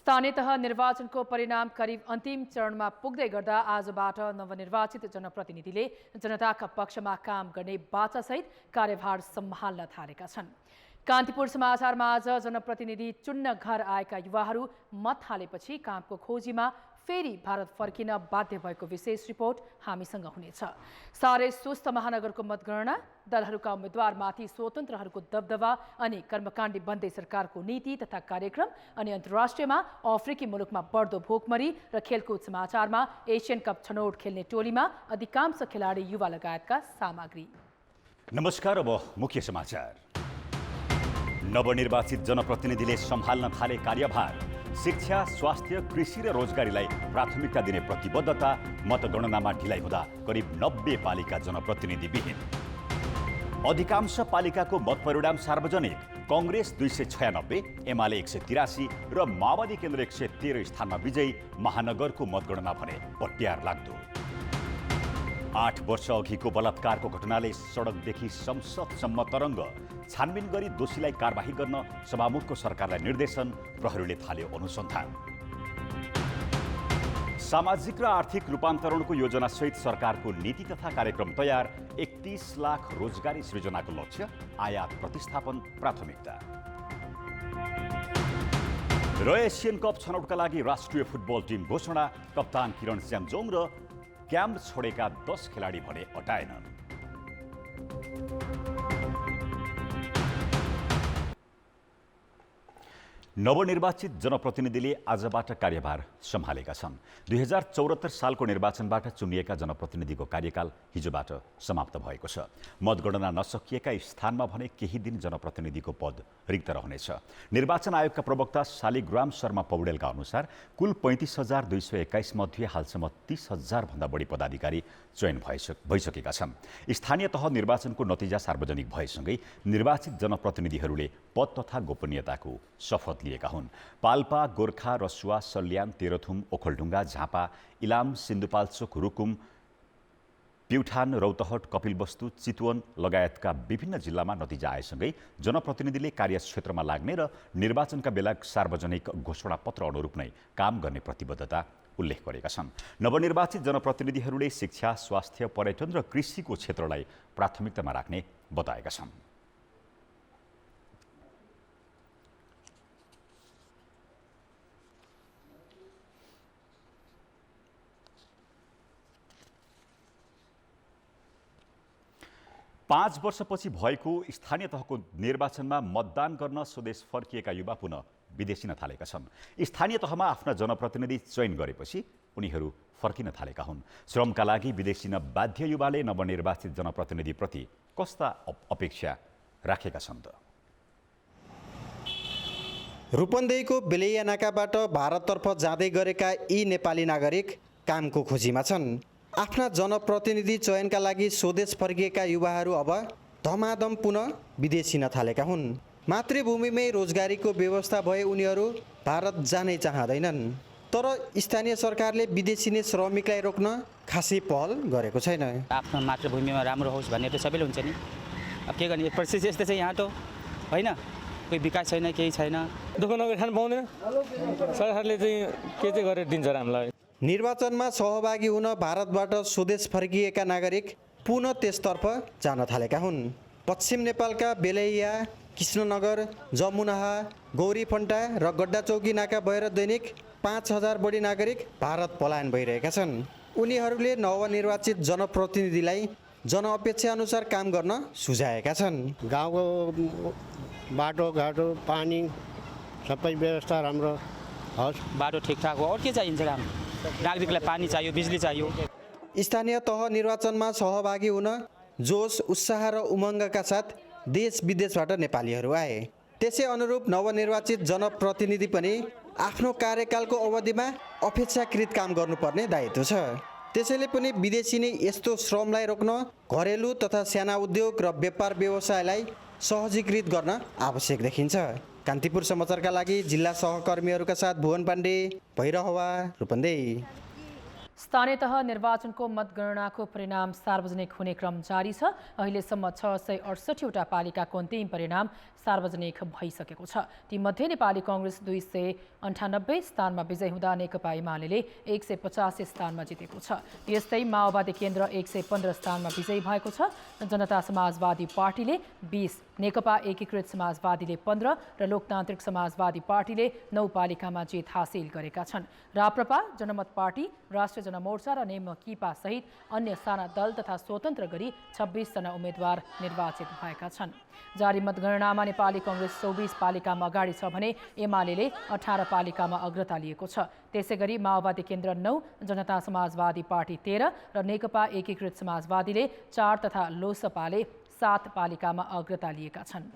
स्थानीय तह निर्वाचनको परिणाम करिब अन्तिम चरणमा पुग्दै गर्दा आजबाट नवनिर्वाचित जनप्रतिनिधिले जनताका पक्षमा काम गर्ने बाचासहित कार्यभार सम्हाल्न थालेका छन्। कान्तिपुर समाचारमा आज जनप्रतिनिधि चुन्न घर आएका युवाहरू मत हालेपछि कामको खोजीमा फेरि भारत फर्किन बाध्य भएको विशेष रिपोर्ट हामीसँग हुनेछ। सारै सुस्त महानगरको मतगणना, दलहरूका उम्मेद्वारमाथि स्वतन्त्रहरूको दबदबा अनि कर्मकाण्डी बन्दै सरकारको नीति तथा कार्यक्रम अनि अन्तर्राष्ट्रियमा अफ्रिकी मुलुकमा बढ्दो भोकमरी र खेलकुद समाचारमा एसियन कप छनौट खेल्ने टोलीमा अधिकांश खेलाडी युवा लगायतका सामग्री। नमस्कार, अब मुख्य समाचार। नवनिर्वाचित जनप्रतिनिधिले सम्हाल्न थाले कार्यभार। शिक्षा, स्वास्थ्य, कृषि र रोजगारीलाई प्राथमिकता दिने प्रतिबद्धता। मतगणनामा ढिलाइ हुँदा करिब 90 पालिका जनप्रतिनिधि विहीन। अधिकांश पालिकाको मत परिणाम सार्वजनिक। कांग्रेस 296, एमाले 183 र माओवादी केन्द्र 113 स्थानमा विजयी। महानगरको मतगणना भने पट्यार लाग्दो। 8 वर्ष अघिको बलात्कारको घटनाले सडकदेखि संसदसम्म तरङ्ग। छानबिन गरी दोषीलाई कारबाही गर्न सभामुखको सरकारलाई निर्देशन। प्रहरीले थाल्यो अनुसन्धान। सामाजिक र आर्थिक रूपान्तरणको योजनासहित सरकारको नीति तथा कार्यक्रम तयार। 31 लाख रोजगारी सृजनाको लक्ष्य। आयात प्रतिस्थापन प्राथमिकता। र एसियन कप छनौटका लागि राष्ट्रिय फुटबल टिम घोषणा। कप्तान किरण स्यामजोङ र क्याम्प छोडेका 10 खेलाडी भने हटाएनन्। नवनिर्वाचित जनप्रतिनिधिले आजबाट कार्यभार सम्हालेका छन्। 2074 सालको निर्वाचनबाट चुनिएका जनप्रतिनिधिको कार्यकाल हिजोबाट समाप्त भएको छ। मतगणना नसकिएका स्थानमा भने केही दिन जनप्रतिनिधिको पद रिक्त रहनेछ। निर्वाचन आयोगका प्रवक्ता शालिग्राम शर्मा पौडेलका अनुसार कुल 35,221 मध्ये हालसम्म 30,000 भन्दा बढी पदाधिकारी चयन भइसकेका छन्। स्थानीय तह निर्वाचनको नतिजा सार्वजनिक भएसँगै निर्वाचित जनप्रतिनिधिहरूले पद तथा गोपनीयताको शपथ लिएका हुन्। पाल्पा, गोर्खा, रसुवा, सल्यान, तेह्रथुम, ओखलढुङ्गा, झापा, इलाम, सिन्धुपाल्चोक, रुकुम, प्युठान, रौतहट, कपिलवस्तु, चितवन लगायतका विभिन्न जिल्लामा नतिजा आएसँगै जनप्रतिनिधिले कार्यक्षेत्रमा लाग्ने र निर्वाचनका बेला सार्वजनिक घोषणापत्र अनुरूप नै काम गर्ने प्रतिबद्धता उल्लेख गरेका छन्। नवनिर्वाचित जनप्रतिनिधिहरूले शिक्षा, स्वास्थ्य, पर्यटन र कृषिको क्षेत्रलाई प्राथमिकतामा राख्ने बताएका छन्। पाँच वर्षपछि भएको स्थानीय तहको निर्वाचनमा मतदान गर्न स्वदेश फर्किएका युवा पुनः विदेशिन थालेका छन्। स्थानीय तहमा आफ्ना जनप्रतिनिधि चयन गरेपछि उनीहरू फर्किन थालेका हुन्। श्रमका लागि विदेशिन बाध्य युवाले नवनिर्वाचित जनप्रतिनिधिप्रति कस्ता अपेक्षा राखेका छन् त? रूपन्देहीको बेलैया नाकाबाट भारततर्फ जाँदै गरेका यी नेपाली नागरिक कामको खोजीमा छन्। आफ्ना जनप्रतिनिधि चयनका लागि स्वदेश फर्किएका युवाहरू अब धमाधम पुनः विदेशिन थालेका हुन्। मातृभूमिमै रोजगारीको व्यवस्था भए उनीहरू भारत जानै चाहँदैनन्। तर स्थानीय सरकारले विदेशिने श्रमिकलाई रोक्न खासै पहल गरेको छैन। आफ्नो मातृभूमिमा राम्रो होस् भन्ने त सबैले हुन्छ नि। अब के गर्ने, परिस्थिति यस्तै छ यहाँ त, होइन? कोही विकास छैन, केही छैन। दुःख नगरी खानु पाउँदैन। सरकारले चाहिँ के चाहिँ गरेर दिन्छ र हामीलाई? निर्वाचनमा सहभागी हुन भारतबाट स्वदेश फर्किएका नागरिक पुनः त्यसतर्फ जान थालेका हुन्। पश्चिम नेपालका बेलैया, कृष्णनगर, जमुनाहा, गौरीफन्टा र गड्डाचौकी नाका भएर दैनिक 5,000 बढी नागरिक भारत पलायन भइरहेका छन्। उनीहरूले नवनिर्वाचित जनप्रतिनिधिलाई जनअपेक्षा अनुसार काम गर्न सुझाएका छन्। गाउँको बाटोघाटो, पानी सबै व्यवस्था राम्रो होस्। बाटो ठिकठाक हो, अरू के चाहिन्छ? राम्रो नागरिकलाई पानी चाहियो, बिजुली चाहियो। स्थानीय तह निर्वाचनमा सहभागी हुन जोस, उत्साह र उमङ्गका साथ देश विदेशबाट नेपालीहरू आए। त्यसै अनुरूप नवनिर्वाचित जनप्रतिनिधि पनि आफ्नो कार्यकालको अवधिमा अपेक्षाकृत काम गर्नुपर्ने दायित्व छ। त्यसैले पनि विदेशी नै यस्तो श्रमलाई रोक्न घरेलु तथा साना उद्योग र व्यापार व्यवसायलाई सहजीकृत गर्न आवश्यक देखिन्छ। कान्तिपुर समाचारका लागि जिल्ला सहकर्मीहरूका साथ भुवन पाण्डे, भैरहवा, रूपन्देही। स्थानीय तह निर्वाचनको मतगणनाको परिणाम सार्वजनिक हुने क्रम जारी छ। अहिलेसम्म 668वटा पालिकाको अन्तिम परिणाम सार्वजनिक भइसकेको छ। तीमध्ये नेपाली कांग्रेस 298 स्थानमा विजय हुँदा नेकपा एमाले 185 स्थानमा जितेको छ। यस्तै माओवादी केन्द्र 115 स्थानमा विजयी भएको छ। जनता समाजवादी पार्टीले 20, नेकपा एकीकृत समाजवादीले 15 र लोकतान्त्रिक समाजवादी पार्टीले 9 पालिकामा जित हासिल गरेका छन्। राप्रपा, जनमत पार्टी, राष्ट्रिय जनमोर्चा र नेमकिपा सहित अन्य साना दल तथा स्वतन्त्र गरी 26 जना उम्मेद्वार निर्वाचित भएका छन्। जारी मतगणनामा नेपाली कांग्रेस 24 पालिकामा अगाडि छ भने एमाले 18 पालिकामा अग्रता लिएको छ। त्यसैगरी माओवादी केन्द्र 9, जनता समाजवादी पार्टी 13 र नेकपा एकीकृत समाजवादीले 4 तथा लोसपाले 7 पालिकामा अग्रता लिएका छन्।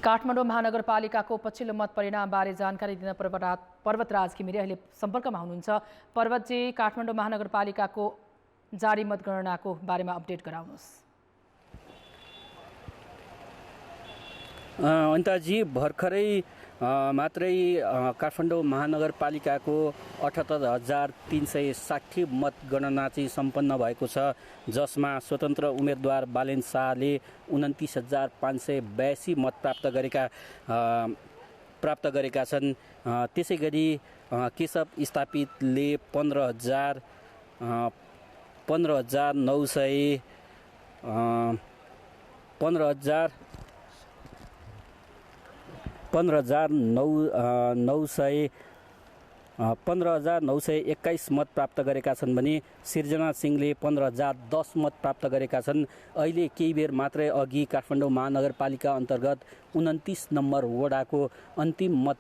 काठमाडौँ महानगरपालिकाको पछिल्लो मत परिणामबारे जानकारी दिन पर्वतराज घिमिरे अहिले सम्पर्कमा हुनुहुन्छ। पर्वतजी, काठमाडौँ महानगरपालिकाको जारी मतगणनाको बारेमा अपडेट गराउनुहोस्। अनिताजी, भर्खरै मात्रै काठमाडौँ महानगरपालिकाको 78,360 मतगणना चाहिँ सम्पन्न भएको छ, जसमा स्वतन्त्र उम्मेदवार बालेन शाहले 29,582 मत प्राप्त गरेका छन्। त्यसै गरी केशव स्थापितले 15,921 मत प्राप्त गरेका छन् भने सिर्जना सिंहले 15,010 मत प्राप्त गरेका छन्। अहिले केही बेर मात्रै अघि काठमाडौँ महानगरपालिका अन्तर्गत 29 नम्बर वडाको अन्तिम मत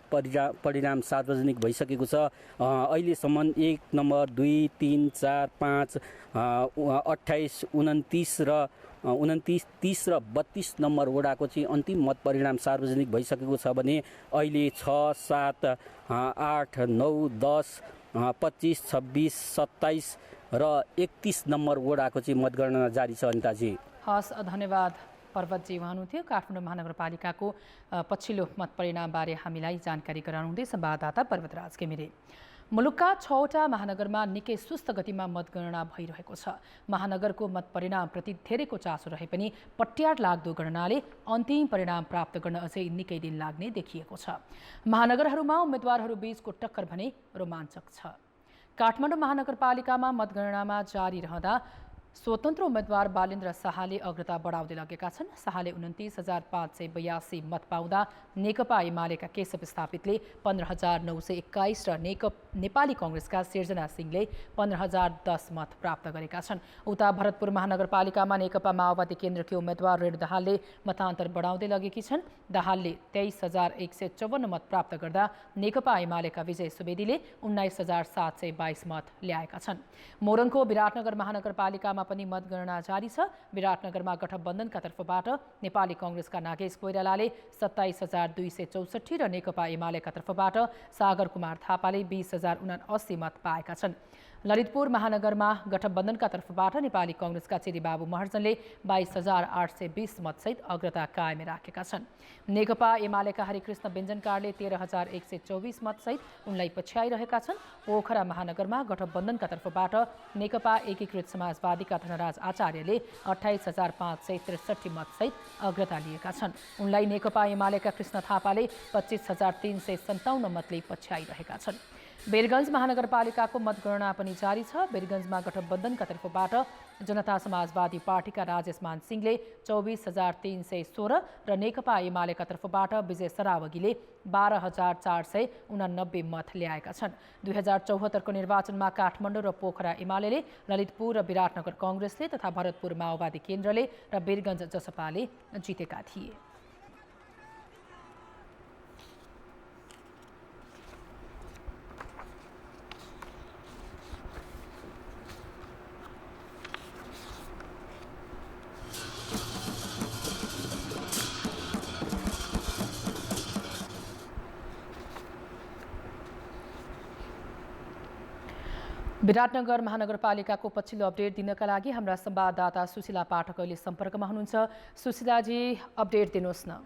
परिणाम सार्वजनिक भइसकेको छ। अहिलेसम्म 1 नम्बर, 2, 3, 4, 5, 28, 29 र 29, 30 र 32 नम्बर वडाको चाहिँ अन्तिम मत परिणाम सार्वजनिक भइसकेको छ भने अहिले 6, 7, 8, 9, 10, 25, 26, 27 र 31 नम्बर वडाको चाहिँ मतगणना जारी छ। अनिताजी, हस्, धन्यवाद पर्वतजी। हुनुहुन्थ्यो काठमाडौँ महानगरपालिकाको पछिल्लो मत परिणामबारे हामीलाई जानकारी गराउनुहुँदै संवाददाता पर्वतराज घिमिरे। मुलुकका 6वटा महानगरमा निकै सुस्त गतिमा मतगणना भइरहेको छ। महानगरको मत परिणामप्रति धेरैको चासो रहे पनि पट्यार लाग्दो गणनाले अन्तिम परिणाम प्राप्त गर्न अझै निकै दिन लाग्ने देखिएको छ। महानगरहरूमा उम्मेद्वारहरू बीचको टक्कर भने रोमाञ्चक छ। काठमाडौँ महानगरपालिकामा मतगणनामा जारी रहँदा स्वतन्त्र उम्मेद्वार बालेन्द्र शाहले अग्रता बढाउँदै लगेका छन्। शाहले 29,582 मत पाउँदा नेकपा एमालेका केशव स्थापितले 15,921 र नेपाली कांग्रेसका सिर्जना सिंहले 15,010 मत प्राप्त गरेका छन्। उता भरतपुर महानगरपालिकामा नेकपा माओवादी केन्द्रकी उम्मेद्वार रेणु दाहालले मतान्तर बढाउँदै लगेकी छन्। दाहालले 23,154 मत प्राप्त गर्दा नेकपा एमालेका विजय सुवेदीले 19,722 मत ल्याएका छन्। मोरङको विराटनगर महानगरपालिकामा पनि मतगणना जारी छ। विराटनगरमा गठबन्धनका तर्फबाट नेपाली कांग्रेसका नागेश कोइरालाले 27,264 र नेकपा एमालेका तर्फबाट सागर कुमार थापाले 20,079 मत पाएका छन्। ललितपुर महानगरमा गठबन्धनका तर्फबाट नेपाली कांग्रेसका चिरीबाबु महर्जनले 22,820 मतसहित अग्रता कायम राखेका छन्। नेकपा एमालेका हरिकृष्ण व्यञ्जनकारले 13,124 मतसहित उनलाई पछ्याइरहेका छन्। पोखरा महानगरमा गठबन्धनका तर्फबाट नेकपा एकीकृत समाजवादीका धनराज आचार्यले 28,563 मतसहित अग्रता लिएका छन्। उनलाई नेकपा एमालेका कृष्ण थापाले 25,357 मतले पछ्याइरहेका छन्। वीरगञ्ज महानगरपालिकाको मतगणना पनि जारी छ। वीरगञ्जमा गठबन्धनका तर्फबाट जनता समाजवादी पार्टीका राजेश मान सिंहले 24,316 र नेकपा एमालेका तर्फबाट विजय सरावगीले 12,489 मत ल्याएका छन्। 2074 को निर्वाचनमा काठमाडौँ र पोखरा एमाले, ललितपुर र विराटनगर कांग्रेसले तथा भरतपुर माओवादी केन्द्रले र वीरगञ्ज जसपाले जितेका थिए। विराटनगर महानगरपालिकाको पछिल्लो अपडेट दिनका लागि हाम्रा संवाददाता सुशीला पाठक अहिले सम्पर्कमा हुनुहुन्छ। सुशीलाजी, अपडेट दिनुहोस् न।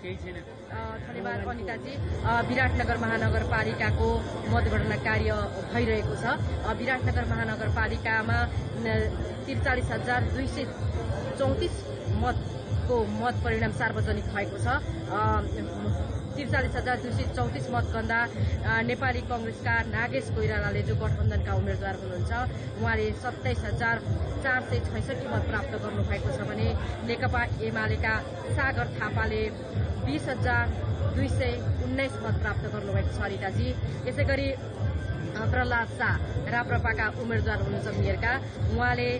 धन्यवाद अनिताजी। विराटनगर महानगरपालिकाको मतगणना कार्य भइरहेको छ। विराटनगर महानगरपालिकामा 43,234 मतको मत परिणाम सार्वजनिक भएको छ। 43,234 मतभन्दा नेपाली कांग्रेसका नागेश कोइरालाले जो गठबन्धनका उम्मेद्वार हुनुहुन्छ उहाँले 27,466 मत प्राप्त गर्नुभएको छ भने नेकपा एमालेका सागर थापाले 20,219 मत प्राप्त गर्नुभएको छ अनिताजी। यसै गरी प्रहलाद शाह राप्रपाका उम्मेद्वार हुनुहुन्छ मेयरका, उहाँले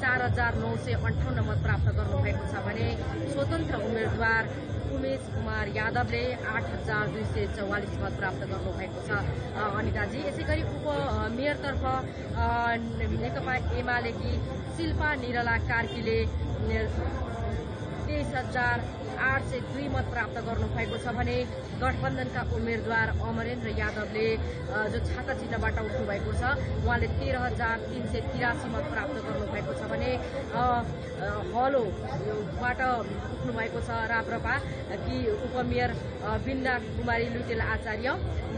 4,958 मत प्राप्त गर्नुभएको छ भने स्वतन्त्र उम्मेद्वार उमेश कुमार यादवले 8,244 मत प्राप्त गर्नुभएको छ अनिताजी। यसै गरी उपमेयरतर्फ नेकपा एमालेकी शिल्पा निरला कार्कीले 23,802 मत प्राप्त गर्नुभएको छ भने गठबन्धनका उम्मेद्वार अमरेन्द्र यादवले जो छाता चिन्हबाट उठ्नुभएको छ उहाँले 13,383 मत प्राप्त गर्नुभएको छ भने हलोबाट उठ्नुभएको छ राप्रपा कि उपमेयर बिन्दा कुमारी लुटेल आचार्य,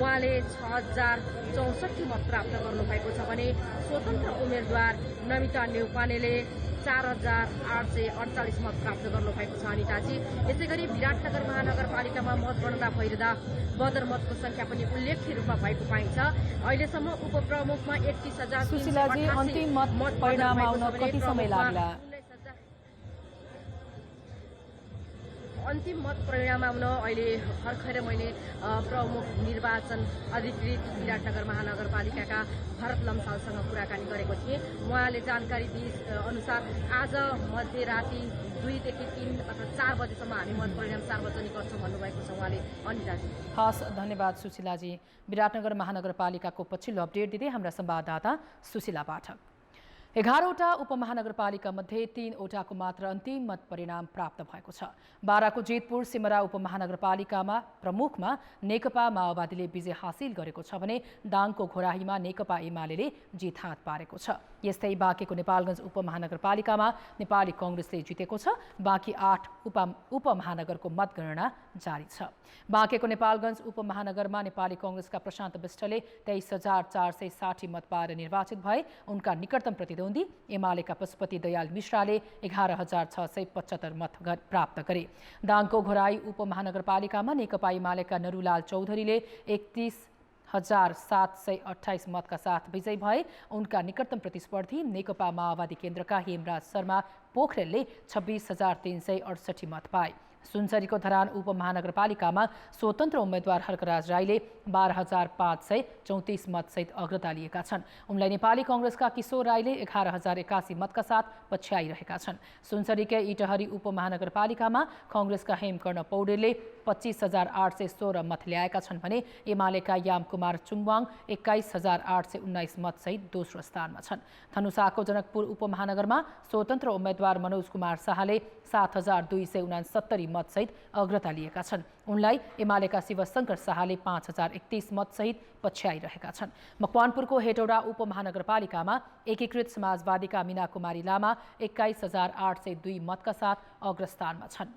उहाँले 6,064 मत प्राप्त गर्नुभएको छ भने स्वतन्त्र उम्मेद्वार नमिता नेउपानेले 4,848 मत प्राप्त गर्नुभएको छ अनिताजी। यसै गरी विराटनगर महानगरपालिकामा मतगणना भइरहँदा बदर मतको संख्या पनि उल्लेख्य रूपमा भएको पाइन्छ। अहिलेसम्म उपप्रमुखमा 31,000 सुशीलाजी, अन्तिम मत परिणाम आउन कति समय लाग्ला? अन्तिम मत परिणाम आउन अहिले भर्खरै मैले प्रमुख निर्वाचन अधिकृत विराटनगर महानगरपालिकाका भरत लम्सालसँग कुराकानी गरेको थिएँ। उहाँले जानकारी दिए अनुसार आज मध्यराति 2 देखि 3 अथवा 4 बजेसम्म हामी मत परिणाम सार्वजनिक गर्छौँ भन्नुभएको छ उहाँले अनिताजी। हस्, धन्यवाद सुशीलाजी। विराटनगर महानगरपालिकाको पछिल्लो अपडेट दिँदै हाम्रा संवाददाता सुशीला पाठक। 11वटा उपमहानगरपालिका मध्ये 3वटाको मात्र अन्तिम मत परिणाम प्राप्त भएको छ। बाराको जेतपुर सिमरा उपमहानगरपालिकामा प्रमुखमा नेकपा माओवादीले विजय हासिल गरेको छ भने दाङको घोराहीमा नेकपा एमाले जित हात पारेको छ। यस्तै बाँकेको नेपालगञ्ज उपमहानगरपालिकामा नेपाली कांग्रेसले जितेको छ। बाँकी 8 उपमहानगरको मतगणना जारी छ। बाँकेको नेपालगञ्ज उपमहानगरमा नेपाली कांग्रेसका प्रशान्त विष्टले 23,460 मत पाएर निर्वाचित भए। उनका निकटतम प्रतिद्वन्दी एमालेका पशुपति दयाल मिश्राले 11,675 मत प्राप्त गरे। दाङको घोराई उपमहानगरपालिकामा नेकपा एमालेका नरुलाल चौधरीले 31,728 मतका साथ विजयी भए। उनका निकटतम प्रतिस्पर्धी नेकपा माओवादी केन्द्रका हेमराज शर्मा पोखरेलले 26,368 मत पाए। सुनसरीको धरान उपमहानगरपालिकामा स्वतन्त्र उम्मेद्वार हर्कराज राईले 12,534 मतसहित अग्रता लिएका छन्। उनलाई नेपाली कांग्रेसका किशोर राईले 11,081 मतका साथ पछ्याइरहेका छन्। सुनसरीकै इटहरी उपमहानगरपालिकामा कांग्रेसका हेमकर्ण पौडेलले 25,816 मत ल्याएका छन् भने एमालेका यामकुमार चुङवाङ 21,819 मतसहित दोस्रो स्थानमा छन्। धनुषाको जनकपुर उपमहानगरमा स्वतन्त्र उम्मेद्वार मनोज कुमार शाहले 7,269 मतसहित अग्रता लिएका छन्। उनलाई एमालेका शिवशंकर शाहले 5,031 मतसहित पछ्याइरहेका छन्। मकवानपुरको हेटौडा उपमहानगरपालिकामा एकीकृत समाजवादीका मीना कुमारी लामा 21,802 मतका साथ अग्रस्थानमा छन्।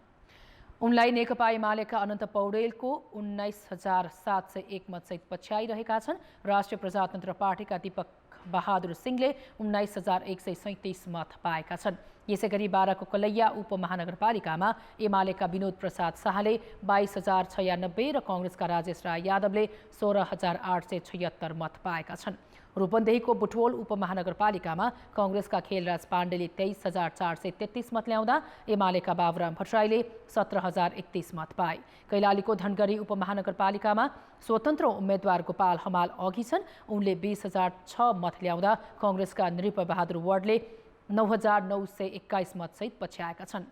उनलाई नेकपा एमालेका अनन्त पौडेलको 19,701 मतसहित पछ्याइरहेका छन्। राष्ट्रिय प्रजातन्त्र पार्टीका दीपक बहादुर सिंहले 19,137 मत पाएका छन्। यसै गरी बाराको कलैया उपमहानगरपालिकामा एमालेका विनोद प्रसाद शाहले 22,096 र कांग्रेसका राजेश राय यादवले 16,876 मत पाएका छन्। रूपन्देहीको बुटवल उपमहानगरपालिकामा कांग्रेसका खेलराज पाण्डेले 23,433 मत ल्याउँदा एमालेका बाबुराम भट्टराईले 17,031 मत पाए। कैलालीको धनगढी उपमहानगरपालिकामा स्वतन्त्र उम्मेद्वार गोपाल हमाल अघि छन्। उनले 20,006 मत ल्याउँदा कांग्रेसका नृपबहादुर वडले 9,921 मतसहित पछ्याएका छन्।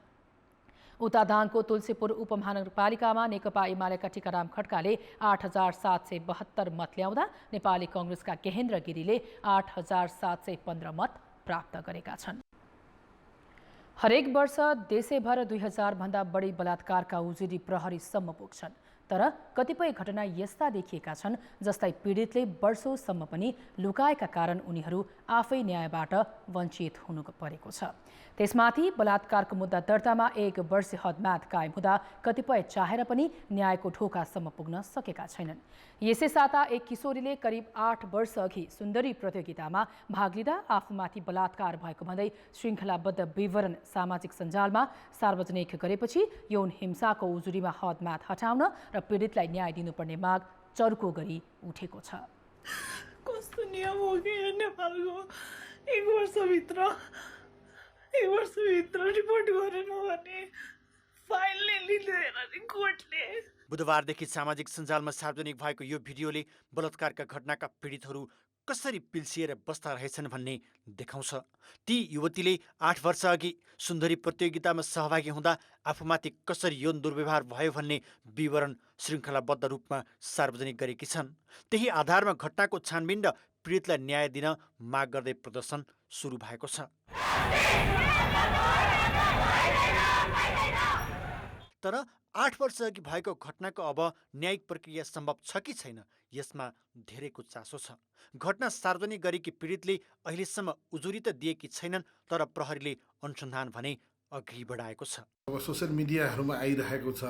उता दाङको तुलसीपुर उपमहानगरपालिकामा नेकपा एमालेका टीकाराम खड्काले 8,772 मत ल्याउँदा नेपाली कांग्रेसका गेहेन्द्र गिरीले 8,715 मत प्राप्त गरेका छन्। हरेक वर्ष देशैभर 2000 भन्दा बढी बलात्कारका उजुरी प्रहरीसम्म पुग्छन्। तर कतिपय घटना यस्ता देखिएका छन् जसलाई पीडितले वर्षौंसम्म पनि लुकाएका कारण उनीहरू आफै न्यायबाट वञ्चित हुनु परेको छ। त्यसमाथि बलात्कारको मुद्दा दर्तामा 1 वर्ष हदम्याद कायम हुँदा कतिपय चाहेर पनि न्यायको ढोकासम्म पुग्न सकेका छैनन्। यसै साता एक किशोरीले करिब 8 वर्ष अघि सुन्दरी प्रतियोगितामा भाग लिँदा आफूमाथि बलात्कार भएको भन्दै श्रृङ्खलाबद्ध विवरण सामाजिक सञ्जालमा सार्वजनिक गरेपछि यौन हिंसाको उजुरीमा हदम्याद हटाउन र पीडितलाई न्याय दिनुपर्ने माग चर्को गरी उठेको छ। कस्तो नियम हो कि नेपालको 1 वर्षभित्र रिपोर्ट गरेन भने फाइल लिँदैन नि कोर्टले। बुधबारदेखि सामाजिक सञ्जालमा सार्वजनिक भएको यो भिडियोले बलात्कारका घटनाका पीडितहरू कसरी पिल्सिएर बस्दा रहेछन् भन्ने देखाउँछ। ती युवतीले 8 वर्ष अघि सुन्दरी प्रतियोगितामा सहभागी हुँदा आफूमाथि कसरी यौन दुर्व्यवहार भयो भन्ने विवरण श्रृङ्खलाबद्ध रूपमा सार्वजनिक गरेकी छन्। त्यही आधारमा घटनाको छानबिन र पीडितलाई न्याय दिन माग गर्दै प्रदर्शन सुरु भएको छ। तर 8 वर्ष अघि भएको घटनाको अब न्यायिक प्रक्रिया सम्भव छ कि छैन, यसमा धेरैको चासो छ। घटना सार्वजनिक गरेकी पीडितले अहिलेसम्म उजुरी त दिएकी छैनन्, तर प्रहरीले अनुसन्धान भने अघि बढाएको छ। अब सोसियल मिडियाहरूमा आइरहेको छ,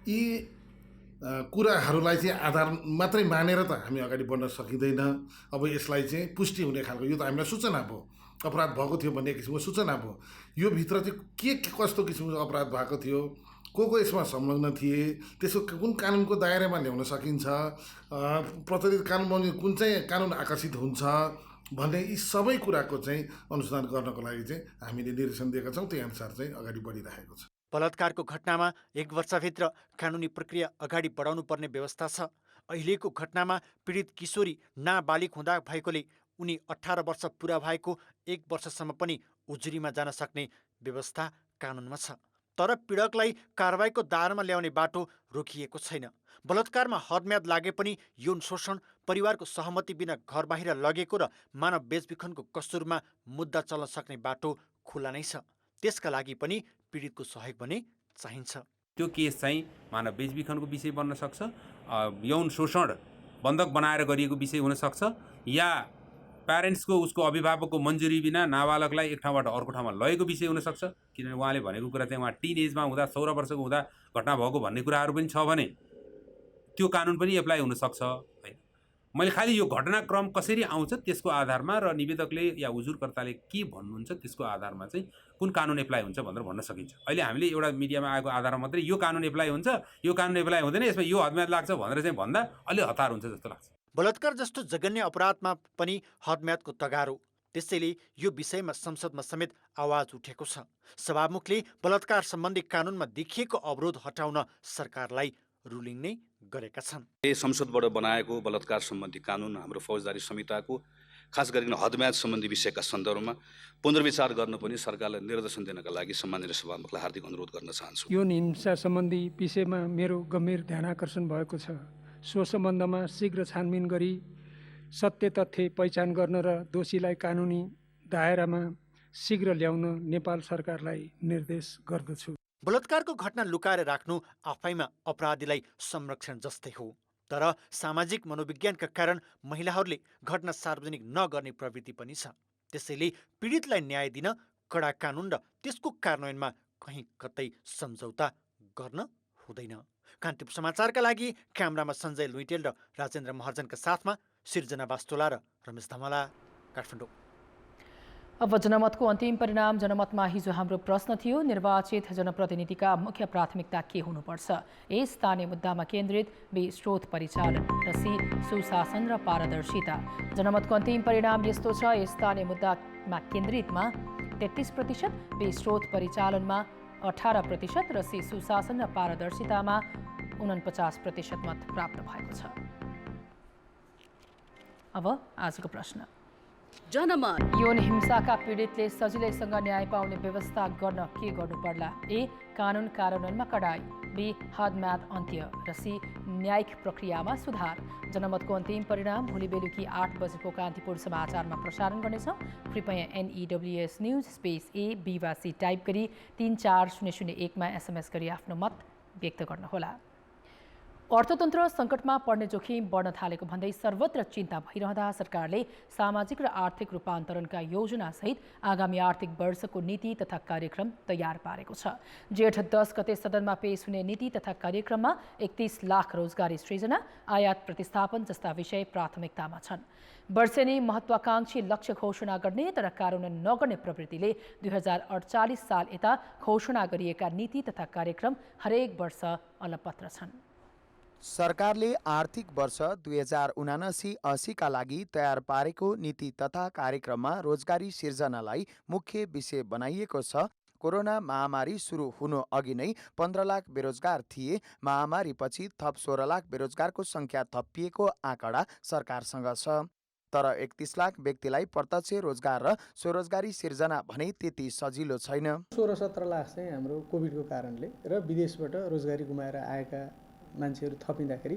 यी कुराहरूलाई चाहिँ आधार मात्रै मानेर त हामी अगाडि बढ्न सकिँदैन। अब यसलाई चाहिँ पुष्टि हुने खालको, यो त हामीलाई सूचना भयो अपराध भएको थियो भन्ने किसिमको सूचना भयो। यो भित्र चाहिँ के कस्तो किसिमको अपराध भएको थियो, को यसमा संलग्न थिए, त्यसको कुन कानुनको दायरामा ल्याउन सकिन्छ, प्रचलित कानुनमा कुन चाहिँ कानुन आकर्षित हुन्छ भन्ने यी सबै कुराको चाहिँ अनुसन्धान गर्नको लागि चाहिँ हामीले निर्देशन दिएका छौँ। त्यही अनुसार चाहिँ अगाडि बढिरहेको छ। बलात्कारको घटनामा 1 वर्षभित्र कानुनी प्रक्रिया अगाडि बढाउनु पर्ने व्यवस्था छ। अहिलेको घटनामा पीडित किशोरी नाबालिग हुँदा भएकोले उनी 18 वर्ष पुरा भएको 1 वर्षसम्म पनि उजुरीमा जान सक्ने व्यवस्था कानुनमा छ। तर पीडकलाई कारबाहीको दायरामा ल्याउने बाटो रोकिएको छैन। बलात्कारमा हदम्याद लागे पनि यौन शोषण, परिवारको सहमति बिना घर बाहिर लगेको र मानव बेचबिखनको कस्तुरमा मुद्दा चल्न सक्ने बाटो खुला नै छ। त्यसका लागि पनि पीडितको सहयोग भने चाहिन्छ। त्यो केस चाहिँ मानव बेचबिखनको विषय बन्न सक्छ, यौन शोषण बन्धक बनाएर गरिएको विषय हुन सक्छ, या प्यारेन्ट्सको उसको अभिभावकको मन्जुरी बिना नाबालकलाई एक ठाउँबाट अर्को ठाउँमा लगेको विषय हुनसक्छ। किनभने उहाँले भनेको कुरा चाहिँ उहाँ टिन एजमा हुँदा 16 वर्षको हुँदा घटना भएको भन्ने कुराहरू पनि छ भने त्यो कानुन पनि एप्लाई हुनसक्छ होइन। मैले खालि यो घटनाक्रम कसरी आउँछ त्यसको आधारमा र निवेदकले या उजुरकर्ताले के भन्नुहुन्छ त्यसको आधारमा चाहिँ कुन कानुन एप्लाई हुन्छ भनेर भन्न सकिन्छ। अहिले हामीले एउटा मिडियामा आएको आधारमा मात्रै यो कानुन एप्लाई हुन्छ, यो कानुन एप्लाई हुँदैन, यसमा यो हदम्याद लाग्छ भनेर चाहिँ भन्दा अलि हतार हुन्छ जस्तो लाग्छ। बलात्कार जस्तो जघन्य अपराधमा पनि हदम्यादको तगारो, त्यसैले यो विषयमा संसदमा समेत आवाज उठेको छ। सभामुखले बलात्कार सम्बन्धी कानुनमा देखिएको अवरोध हटाउन सरकारलाई रुलिङ नै गरेका छन्। संसदबाट बनाएको बलात्कार सम्बन्धी कानुन हाम्रो फौजदारी संहिताको खास गरिकन हदम्याद सम्बन्धी विषयका सन्दर्भमा पुनर्विचार गर्न पनि सरकारलाई निर्देशन दिनका लागि सम्माननीय सभामुखलाई हार्दिक अनुरोध गर्न चाहन्छु। यौन हिंसा सम्बन्धी विषयमा मेरो गम्भीर ध्यानाकर्षण भएको छ। सो सम्बन्धमा शीघ्र छानबिन गरी सत्य तथ्य पहिचान गर्न र दोषीलाई कानुनी दायरामा शीघ्र ल्याउन नेपाल सरकारलाई निर्देश गर्दछु। बलात्कारको घटना लुकाएर राख्नु आफैमा अपराधीलाई संरक्षण जस्तै हो, तर सामाजिक मनोविज्ञानका कारण महिलाहरूले घटना सार्वजनिक नगर्ने प्रवृत्ति पनि छ। त्यसैले पीडितलाई न्याय दिन कडा कानुन र त्यसको कार्यान्वयनमा कहीँ कतै सम्झौता गर्न हुँदैन। कान्तिपुर समाचारका लागि क्यामेरामा सञ्जय लुइटेल र राजेन्द्र महर्जनका साथमा सिर्जना वास्तोला र रमेश धमला, काठमाडौँ। अब जनमतको अन्तिम परिणाम। जनमतमा हिजो हाम्रो प्रश्न थियो, निर्वाचित जनप्रतिनिधिका मुख्य प्राथमिकता के हुनुपर्छ? ए, स्थानीय मुद्दामा केन्द्रित, बी, स्रोत परिचालन र सी, सुशासन र पारदर्शिता। जनमतको अन्तिम परिणाम यस्तो छ, ए स्थानीय मुद्दामा केन्द्रितमा 33%, बी स्रोत परिचालनमा 18% र सी सुशासन र पारदर्शितामा 49% मत प्राप्त भएको छ। अब आजको प्रश्न। जनमत। यौन हिंसाका पीडितले सजिलैसँग न्याय पाउने व्यवस्था गर्न के गर्नु पर्ला? ए, कानुन कार्यान्वयनमा कडाई, बी, हदम्याद अन्त्य र सी, न्यायिक प्रक्रियामा सुधार। जनमतको अन्तिम परिणाम भोलि बेलुकी 8 बजेको कान्तिपुर समाचारमा प्रसारण गर्नेछौँ। कृपया NEWS news space A, B वा C टाइप गरी 34001 मा SMS गरी आफ्नो मत व्यक्त गर्नुहोला। अर्थतन्त्र सङ्कटमा पर्ने जोखिम बढ्न थालेको भन्दै सर्वत्र चिन्ता भइरहँदा सरकारले सामाजिक र आर्थिक रूपान्तरणका योजनासहित आगामी आर्थिक वर्षको नीति तथा कार्यक्रम तयार पारेको छ। जेठ 10 गते सदनमा पेश हुने नीति तथा कार्यक्रममा 31 लाख रोजगारी सृजना, आयात प्रतिस्थापन जस्ता विषय प्राथमिकतामा छन्। वर्षेनी महत्वाकांक्षी लक्ष्य घोषणा गर्ने तर कार्यान्वयन नगर्ने प्रवृत्तिले 2048 साल यता घोषणा गरिएका नीति तथा कार्यक्रम हरेक वर्ष अलपत्र छन्। सरकारले आर्थिक वर्ष 2079-80 का लागि तयार पारेको नीति तथा कार्यक्रममा रोजगारी सिर्जनालाई मुख्य विषय बनाइएको छ। कोरोना महामारी सुरु हुनु अघि नै 15 लाख बेरोजगार थिए। महामारीपछि थप 16 लाख बेरोजगारको संख्या थपिएको आँकडा सरकारसँग छ। तर 31 लाख व्यक्तिलाई प्रत्यक्ष रोजगार र स्वरोजगारी सिर्जना भने त्यति सजिलो छैन। 16-17 लाख चाहिँ हाम्रो कोभिडको कारणले र विदेशबाट रोजगारी गुमाएर आएका मान्छेहरू थपिँदाखेरि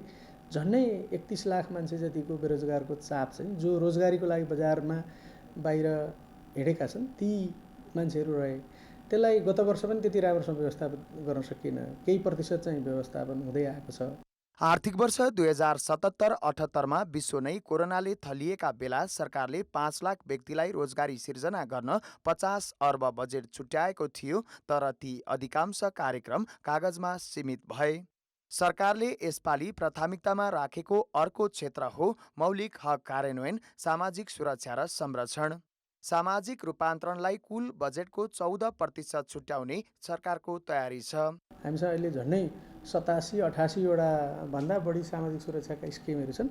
झन्डै 31 लाख मान्छे जतिको बेरोजगारको चाप चाहिँ जो रोजगारीको लागि बजारमा बाहिर हिँडेका छन् ती मान्छेहरू रहे। त्यसलाई गत वर्ष पनि त्यति राम्रोसँग व्यवस्थापन गर्न सकिएन, केही प्रतिशत चाहिँ व्यवस्थापन हुँदै आएको छ। आर्थिक वर्ष 2077-78 विश्व नै कोरोनाले थलिएका बेला सरकारले 5 लाख व्यक्तिलाई रोजगारी सिर्जना गर्न 50 अर्ब बजेट छुट्याएको थियो। तर ती अधिकांश कार्यक्रम कागजमा सीमित भए। सरकारले यसपालि प्राथमिकतामा राखेको अर्को क्षेत्र हो मौलिक हक कार्यान्वयन, सामाजिक सुरक्षा र संरक्षण। सामाजिक रूपान्तरणलाई कुल बजेटको 14% छुट्याउने सरकारको तयारी छ। हामीसँग अहिले झन्डै 87-88 वटा भन्दा बढी सामाजिक सुरक्षाका स्किमहरू छन्।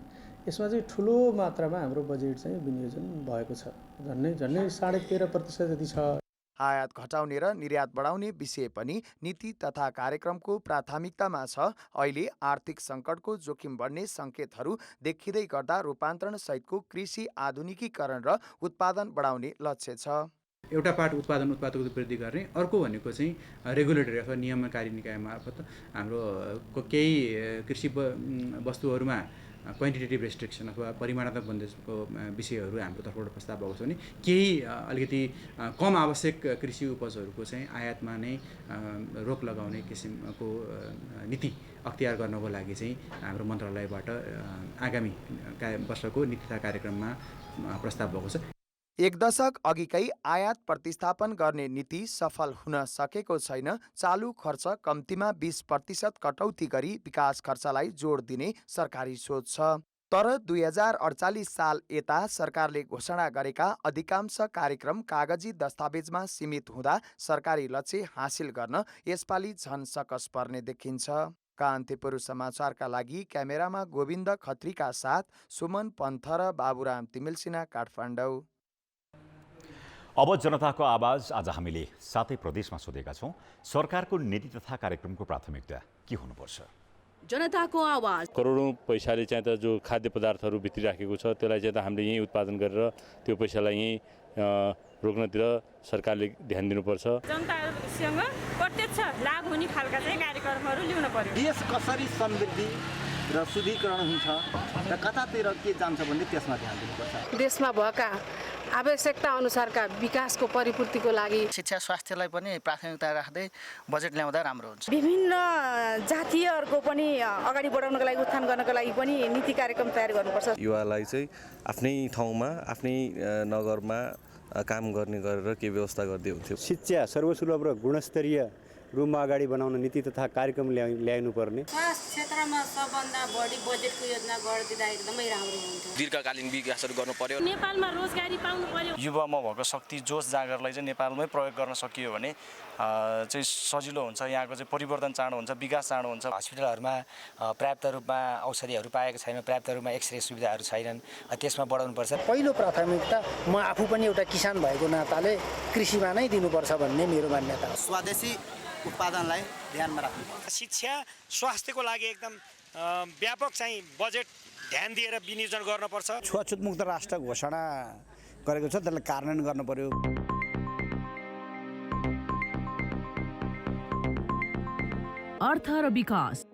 यसमा चाहिँ ठुलो मात्रामा हाम्रो बजेट चाहिँ विनियोजन भएको छ, झन्डै 13.5% जति छ। आयात घटाउने र निर्यात बढाउने विषय पनि नीति तथा कार्यक्रमको प्राथमिकतामा छ। अहिले आर्थिक सङ्कटको जोखिम बढ्ने सङ्केतहरू देखिँदै गर्दा रूपान्तरण सहितको कृषि आधुनिकीकरण र उत्पादन बढाउने लक्ष्य छ। एउटा पार्ट उत्पादकता वृद्धि गर्ने, अर्को भनेको चाहिँ रेगुलेटरी अथवा नियमनकारी निकाय मार्फत हाम्रो केही कृषि वस्तुहरूमा क्वान्टिटेटिभ रेस्ट्रिक्सन अथवा परिमाणात्मक बन्देजको विषयहरू हाम्रो तर्फबाट प्रस्ताव भएको छ भने केही अलिकति कम आवश्यक कृषि उपजहरूको चाहिँ आयातमा नै रोक लगाउने किसिमको नीति अख्तियार गर्नको लागि चाहिँ हाम्रो मन्त्रालयबाट आगामी वर्षको नीति तथा कार्यक्रममा प्रस्ताव भएको छ। एक दशक अघिकै आयात प्रतिस्थापन गर्ने नीति सफल हुन सकेको छैन। चालु खर्च कम्तीमा 20% कटौती गरी विकास खर्चलाई जोड दिने सरकारी सोच छ। तर 2048 साल यता सरकारले घोषणा गरेका अधिकांश कार्यक्रम कागजी दस्तावेजमा सीमित हुँदा सरकारी लक्ष्य हासिल गर्न यसपालि झन सकस पर्ने देखिन्छ। कान्तिपुर समाचारका लागि क्यामेरामा गोविन्द खत्रीका साथ सुमन पन्थ र बाबुराम तिमिलसिना, काठमाडौँ। अब जनताको आवाज आज हामीले 7 प्रदेशमा सोधेका छौँ। सरकारको नीति तथा कार्यक्रमको प्राथमिकता के हुनुपर्छ? जनताको आवाज। करोडौँ पैसाले चाहिँ त जो खाद्य पदार्थहरू भित्रिराखेको छ त्यसलाई चाहिँ त हामीले यहीँ उत्पादन गरेर त्यो पैसालाई यहीँ रोक्नतिर सरकारले ध्यान दिनुपर्छ। जनतासँग प्रत्यक्ष लाभ हुने खालका चाहिँ कार्यक्रमहरू ल्याउन पर्यो। देश कसरी समृद्धि र शुद्धिकरण हुन्छ र कतातिर के जान्छ भन्ने त्यसमा ध्यान दिनुपर्छ। देशमा भएका आवश्यकता अनुसारका विकासको परिपूर्तिको लागि शिक्षा स्वास्थ्यलाई पनि प्राथमिकता राख्दै बजेट ल्याउँदा राम्रो हुन्छ। विभिन्न जातीयहरूको पनि अगाडि बढाउनको लागि, उत्थान गर्नको लागि पनि नीति कार्यक्रम तयार गर्नुपर्छ। युवालाई चाहिँ आफ्नै ठाउँमा आफ्नै नगरमा काम गर्ने गरेर के व्यवस्था गर्दै हुन्थ्यो। शिक्षा सर्वसुलभ र गुणस्तरीय रूपमा अगाडि बनाउन नीति तथा कार्यक्रम ल्याउनु पर्ने। स्वास्थ्य क्षेत्रमा सबभन्दा बढी बजेटको योजना गरिदिँदा एकदमै राम्रो हुन्थ्यो। दीर्घकालीन विकासहरू गर्नु पर्यो। नेपालमा रोजगारी पाउनु पर्यो। युवामा भएको शक्ति जोस जागरलाई चाहिँ नेपालमै प्रयोग गर्न सकियो भने चाहिँ सजिलो हुन्छ। यहाँको चाहिँ परिवर्तन चाँडो हुन्छ, विकास चाँडो हुन्छ। हस्पिटलहरूमा पर्याप्त रूपमा औषधिहरू पाएको छैन, पर्याप्त रूपमा एक्सरे सुविधाहरू छैनन्, त्यसमा बढाउनुपर्छ। पहिलो प्राथमिकता म आफू पनि एउटा किसान भएको नाताले कृषिमा नै दिनुपर्छ भन्ने मेरो मान्यता हो। स्वदेशी उत्पादनलाई ध्यानमा राख्नु। शिक्षा स्वास्थ्यको लागि एकदम व्यापक चाहिँ बजेट ध्यान दिएर विनियोजन गर्नुपर्छ। छुवाछुत मुक्त राष्ट्र घोषणा गरेको छ, त्यसलाई कार्यान्वयन गर्नु पर्यो। अर्थ र विकास।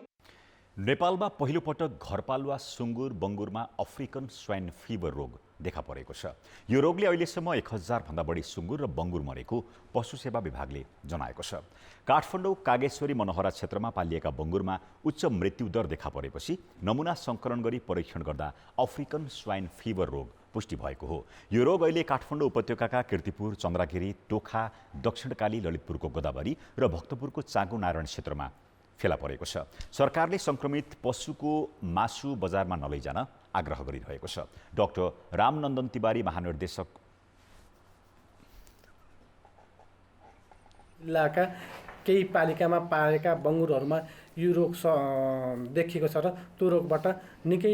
नेपालमा पहिलोपटक घरपालुवा सुँगुर बङ्गुरमा अफ्रिकन स्वाइन फिभर रोग देखा परेको छ। यो रोगले अहिलेसम्म 1000 भन्दा बढी सुँगुर र बङ्गुर मरेको पशु सेवा विभागले जनाएको छ। काठमाडौँ कागेश्वरी मनोहरा क्षेत्रमा पालिएका बङ्गुरमा उच्च मृत्युदर देखा परेपछि नमुना सङ्कलन गरी परीक्षण गर्दा अफ्रिकन स्वाइन फिभर रोग पुष्टि भएको हो। यो रोग अहिले काठमाडौँ उपत्यकाका कीर्तिपुर, चन्द्रागिरी, टोखा, दक्षिणकाली, ललितपुरको गोदावरी र भक्तपुरको चाँगु नारायण क्षेत्रमा फेला परेको छ। सरकारले संक्रमित पशुको मासु बजारमा नलैजान आग्रह गरिरहेको छ। डाक्टर रामनन्दन तिवारी महानिर्देशक जिल्लाका केही पालिकामा पाएका बङ्गुरहरूमा यो रोग देखिएको छ र त्यो रोगबाट निकै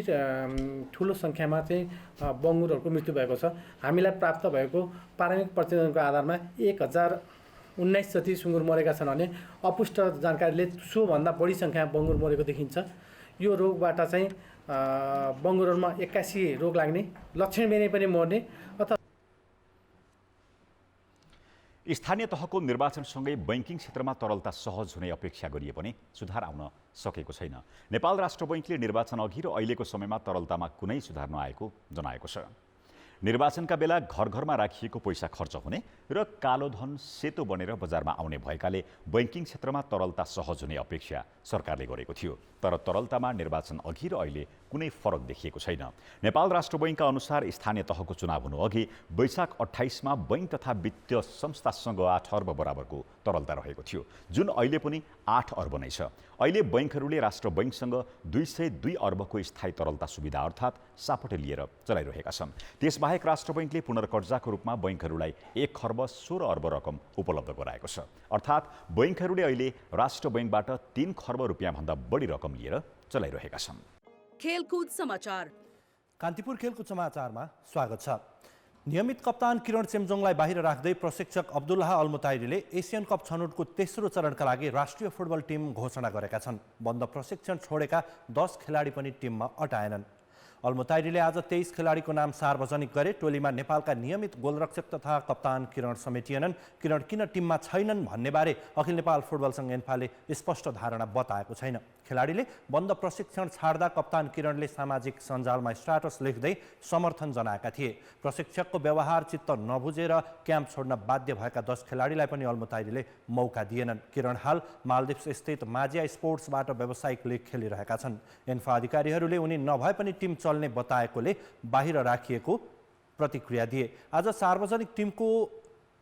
ठुलो सङ्ख्यामा चाहिँ बङ्गुरहरूको मृत्यु भएको छ। हामीलाई प्राप्त भएको प्रारम्भिक प्रतिवेदनको आधारमा 1019 जति सुँगुर मरेका छन् भने अपुष्ट जानकारीले सोभन्दा बढी सङ्ख्यामा बङ्गुर मरेको देखिन्छ। यो रोगबाट चाहिँ बङ्गुरहरूमा 81 रोग लाग्ने, लक्षणबिनै पनि मर्ने अथवा स्थानीय तहको निर्वाचनसँगै बैंकिङ क्षेत्रमा तरलता सहज हुने अपेक्षा गरिए पनि सुधार आउन सकेको छैन। नेपाल राष्ट्र बैंकले निर्वाचन अघि र अहिलेको समयमा तरलतामा कुनै सुधार नआएको जनाएको छ। निर्वाचनका बेला घर घरमा राखिएको पैसा खर्च हुने र कालो धन सेतो बनेर बजारमा आउने भएकाले बैंकिङ क्षेत्रमा तरलता सहज हुने अपेक्षा सरकारले गरेको थियो। तर तरलतामा निर्वाचन अघि र अहिले कुनै फरक देखिएको छैन। नेपाल राष्ट्र बैंकका अनुसार स्थानीय तहको चुनाव हुनु अघि वैशाख 28 मा बैंक तथा वित्तीय संस्थासँग 8 अर्ब बराबरको तरलता रहेको थियो, जुन अहिले पनि 8 अर्ब नै छ। अहिले बैंकहरूले राष्ट्र बैंकसँग 202 अर्बको स्थायी तरलता सुविधा अर्थात् सापटे लिएर चलाइरहेका छन्। त्यसबाहेक राष्ट्र बैंकले पुनर्कर्जाको रूपमा बैंकहरूलाई 1 खर्ब 16 अर्ब रकम उपलब्ध गराएको छ। अर्थात् बैंकहरूले अहिले राष्ट्र बैंकबाट 3 खर्ब रुपियाँभन्दा बढी रकम लिएर चलाइरहेका छन्। खेलकुद समाचार। कान्तिपुर खेलकुद समाचारमा स्वागत छ। नियमित कप्तान किरण चेम्जोङलाई बाहिर राख्दै प्रशिक्षक अब्दुल्लाह अल्मुताइरीले एसियन कप छनौटको तेस्रो चरणका लागि राष्ट्रिय फुटबल टिम घोषणा गरेका छन्। बन्द प्रशिक्षण छोडेका 10 खेलाडी पनि टिममा अटाएनन्। अल्मुताइरीले आज 23 खेलाडीको नाम सार्वजनिक गरे। टोलीमा नेपालका नियमित गोलरक्षक तथा कप्तान किरण समेटिएनन्। किरण किन टिममा छैनन् भन्नेबारे अखिल नेपाल फुटबल सङ्घ एन्फाले स्पष्ट धारणा बताएको छैन। खेलाडीले बन्द प्रशिक्षण छाड्दा कप्तान किरणले सामाजिक सञ्जालमा स्ट्याटस लेख्दै समर्थन जनाएका थिए। प्रशिक्षकको व्यवहार चित्त नबुझेर क्याम्प छोड्न बाध्य भएका 10 खेलाडीलाई पनि अल्मुताइरीले मौका दिएनन्। किरण हाल मालदिप्स स्थित माजिया स्पोर्ट्सबाट व्यावसायिक लिग खेलिरहेका छन्। एन्फा अधिकारीहरूले उनी नभए पनि टिम चल्ने बताएकोले बाहिर राखिएको प्रतिक्रिया दिए। आज सार्वजनिक टिमको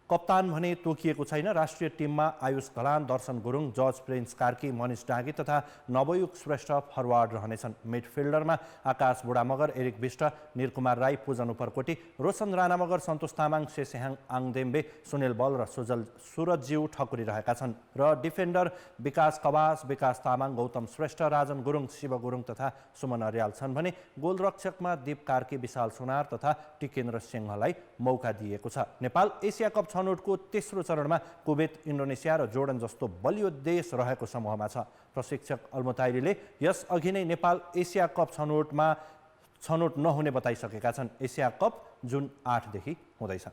कप्तान भने तोकिएको छैन। राष्ट्रिय टिममा आयुष घलान, दर्शन गुरुङ, जर्ज प्रिन्स कार्की, मनिष डाँगी तथा नवयुग श्रेष्ठ फरवार्ड रहनेछन्। मिडफिल्डरमा आकाश बुढामगर, एरिक विष्ट, निरकुमार राई, पूजन उपरकोटी, रोशन राणा मगर, सन्तोष तामाङ, शेसेहाङ आङदेम्बे, सुनिल बल र सुरजज्यू ठकुरी रहेका छन्। र डिफेन्डर विकास कवास, विकास तामाङ, गौतम श्रेष्ठ, राजन गुरुङ, शिव गुरुङ तथा सुमन अर्याल छन् भने गोलरक्षकमा दीप कार्की, विशाल सुनार तथा टिकेन्द्र सिंहलाई मौका दिएको छ। नेपाल एसिया कप छनौटको तेस्रो चरणमा कुवेत, इन्डोनेसिया र जोर्डन जस्तो बलियो देश रहेको समूहमा छ। प्रशिक्षक अल्मुताइरीले यसअघि नै नेपाल एसिया कप छनौट नहुने बताइसकेका छन्। एसिया कप जुन 8 देखि हुँदैछ।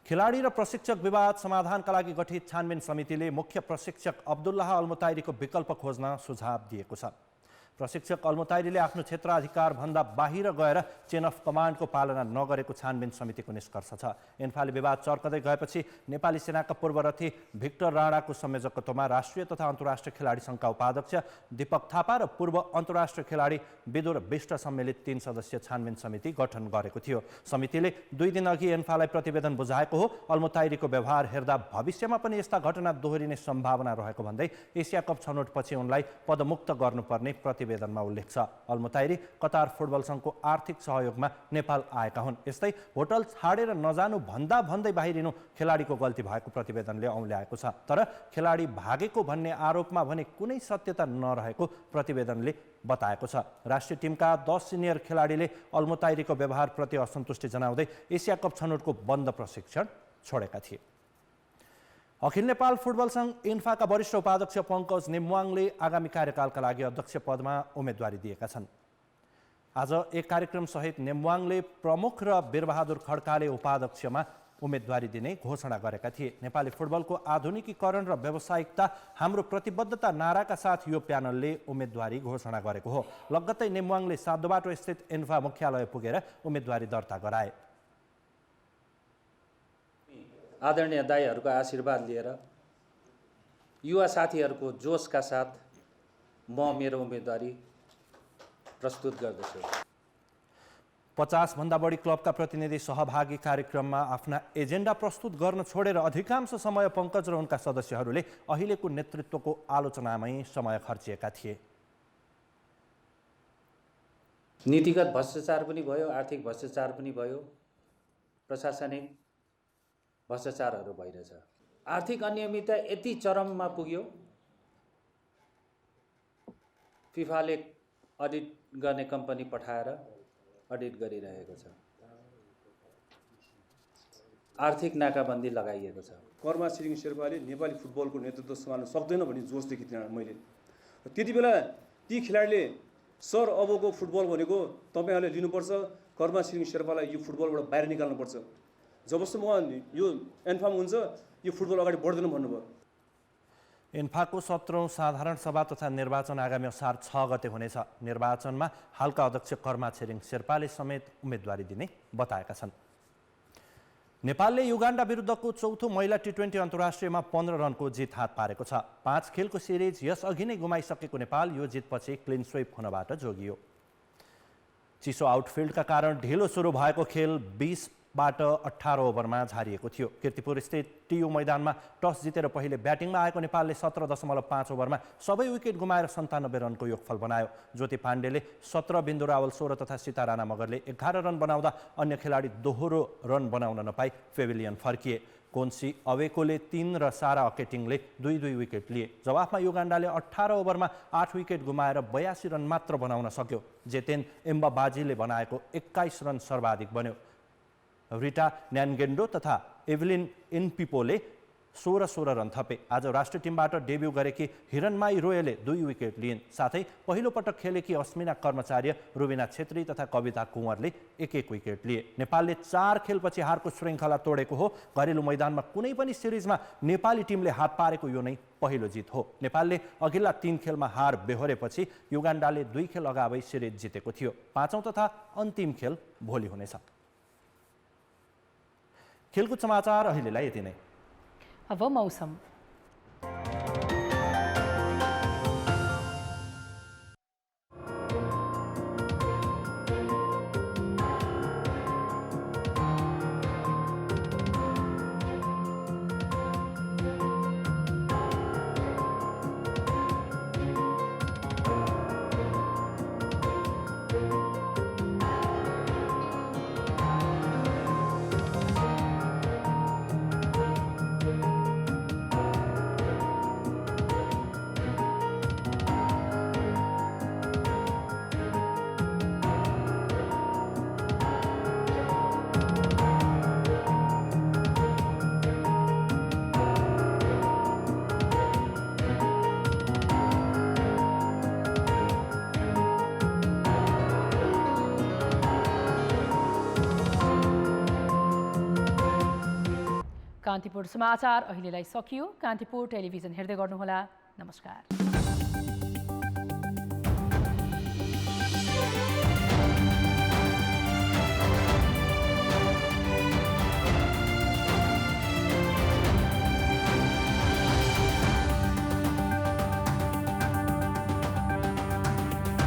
खेलाडी र प्रशिक्षक विवाद समाधानका लागि गठित छानबिन समितिले मुख्य प्रशिक्षक अब्दुल्लाह अल्मुताइरीको विकल्प खोज्न सुझाव दिएको छ। प्रशिक्षक अल्मुताइरीले आफ्नो क्षेत्राधिकारभन्दा बाहिर गएर चेन अफ कमान्डको पालना नगरेको छानबिन समितिको निष्कर्ष छ। एन्फाले विवाद चर्कदै गएपछि नेपाली सेनाका पूर्वरथी भिक्टर राणाको संयोजकत्वमा राष्ट्रिय तथा अन्तर्राष्ट्रिय खेलाडी सङ्घका उपाध्यक्ष दीपक थापा र पूर्व अन्तर्राष्ट्रिय खेलाडी विदुर विष्ट सम्मिलित 3 सदस्यीय छानबिन समिति गठन गरेको थियो। समितिले 2 दिन अघि एन्फालाई प्रतिवेदन बुझाएको हो। अल्मुताइरीको व्यवहार हेर्दा भविष्यमा पनि यस्ता घटना दोहोरिने सम्भावना रहेको भन्दै एसिया कप छनौटपछि उनलाई पदमुक्त गर्नुपर्ने प्रतिवेदनमा उल्लेख छ। अल्मुताइरी कतार फुटबल सङ्घको आर्थिक सहयोगमा नेपाल आएका हुन्। यस्तै होटल छाडेर नजानु भन्दै बाहिरिनु खेलाडीको गल्ती भएको प्रतिवेदनले औँल्याएको छ। तर खेलाडी भागेको भन्ने आरोपमा भने कुनै सत्यता नरहेको प्रतिवेदनले बताएको छ। राष्ट्रिय टिमका 10 सिनियर खेलाडीले अल्मुताइरीको व्यवहारप्रति असन्तुष्टि जनाउँदै एसिया कप छनौटको बन्द प्रशिक्षण छोडेका थिए। अखिल नेपाल फुटबल सङ्घ इन्फाका वरिष्ठ उपाध्यक्ष पङ्कज नेम्वाङले आगामी कार्यकालका लागि अध्यक्ष पदमा उम्मेदवारी दिएका छन्। आज एक कार्यक्रमसहित नेम्वाङले प्रमुख र वीरबहादुर खड्काले उपाध्यक्षमा उम्मेदवारी दिने घोषणा गरेका थिए। नेपाली फुटबलको आधुनिकीकरण र व्यावसायिकता हाम्रो प्रतिबद्धता नाराका साथ यो प्यानलले उम्मेदवारी घोषणा गरेको हो। लगत्तै नेमुवाङले साब्दोबाटो स्थित एन्फा मुख्यालय पुगेर उम्मेदवारी दर्ता गराए। आदरणीय दाइहरूको आशीर्वाद लिएर युवा साथीहरूको जोसका साथ म मेरो उम्मेदवारी प्रस्तुत गर्दछु। 50 भन्दा बढी क्लबका प्रतिनिधि सहभागी कार्यक्रममा आफ्ना एजेन्डा प्रस्तुत गर्न छोडेर अधिकांश समय पङ्कज र उनका सदस्यहरूले अहिलेको नेतृत्वको आलोचनामै समय खर्चिएका थिए। नीतिगत भ्रष्टाचार पनि भयो, आर्थिक भ्रष्टाचार पनि भयो, प्रशासनिक भ्रष्टाचारहरू भइरहेछ। आर्थिक अनियमितता यति चरममा पुग्यो फिफाले अडिट गर्ने कम्पनी पठाएर अडिट गरिरहेको छ। आर्थिक नाकाबन्दी लगाइएको छ। कर्मा छिरिङ शेर्पाले नेपाली फुटबलको नेतृत्व सम्हाल्न सक्दैन भन्ने जोस देखिदिन मैले। त्यति बेला ती खेलाडीले सर अबको फुटबल भनेको तपाईँहरूले लिनुपर्छ, कर्मा छिरिङ शेर्पालाई यो फुटबलबाट बाहिर निकाल्नुपर्छ। जबसम्म यो एन्फाम हुन्छ यो फुटबल अगाडि बढ्दैन भन्नुभयो। एन्फाको 17औं साधारण सभा तथा निर्वाचन आगामी असार 6 गते हुनेछ। निर्वाचनमा हालका अध्यक्ष कर्मा छिरिङ शेर्पाले समेत उम्मेदवारी दिने बताएका छन्। नेपालले युगान्डा विरुद्धको चौथो महिला टी20 अन्तर्राष्ट्रियमा 15 रनको जित हात पारेको छ। 5 खेलको सिरिज यसअघि नै गुमाइसकेको नेपाल यो जितपछि क्लिन स्विप हुनबाट जोगियो। चिसो आउटफिल्डका कारण ढिलो सुरु भएको खेल 20बाट 18 ओभरमा झारिएको थियो। किर्तिपुर स्थित टियु मैदानमा टस जितेर पहिले ब्याटिङमा आएको नेपालले 17.5 ओभरमा सबै विकेट गुमाएर 97 रनको योगफल बनायो। ज्योति पाण्डेले 17, बिन्दु रावल 16 तथा सीता राणा मगरले 11 रन बनाउँदा अन्य खेलाडी दोहोरो रन बनाउन नपाई पेभिलियन फर्किए। कोन्सी अवेकोले 3 र सारा अकेटिङले 2-2 विकेट लिए। जवाफमा युगान्डाले 18 ओभरमा 8 विकेट गुमाएर 82 रन मात्र बनाउन सक्यो। जेतेन एम्बा बाजीले बनाएको 21 रन सर्वाधिक बन्यो। रिटा न्यानगेन्डो तथा एभलिन इनपिपोले 16 रन थपे। आज राष्ट्रिय टिमबाट डेब्यू गरेकी हिरणमाई रोयले 2 विकेट लिइन्। साथै पहिलो पटक खेलेकी अस्मिना कर्मचार्य, रुबिना छेत्री तथा कविता कुँवरले 1-1 विकेट लिए। नेपालले 4 खेलपछि हारको श्रृङ्खला तोडेको हो। घरेलु मैदानमा कुनै पनि सिरिजमा नेपाली टिमले हात पारेको यो नै पहिलो जित हो। नेपालले अघिल्ला 3 खेलमा हार बेहोरेपछि युगान्डाले 2 खेल अगावै सिरिज जितेको थियो। 5औं तथा अन्तिम खेल भोलि हुनेछ। खेलकुद समाचार अहिलेलाई यति नै। अब मौसम। कान्तिपुर समाचार अहिलेलाई सकियो। कान्तिपुर टेलिभिजन हेर्दै गर्नुहोला। नमस्कार।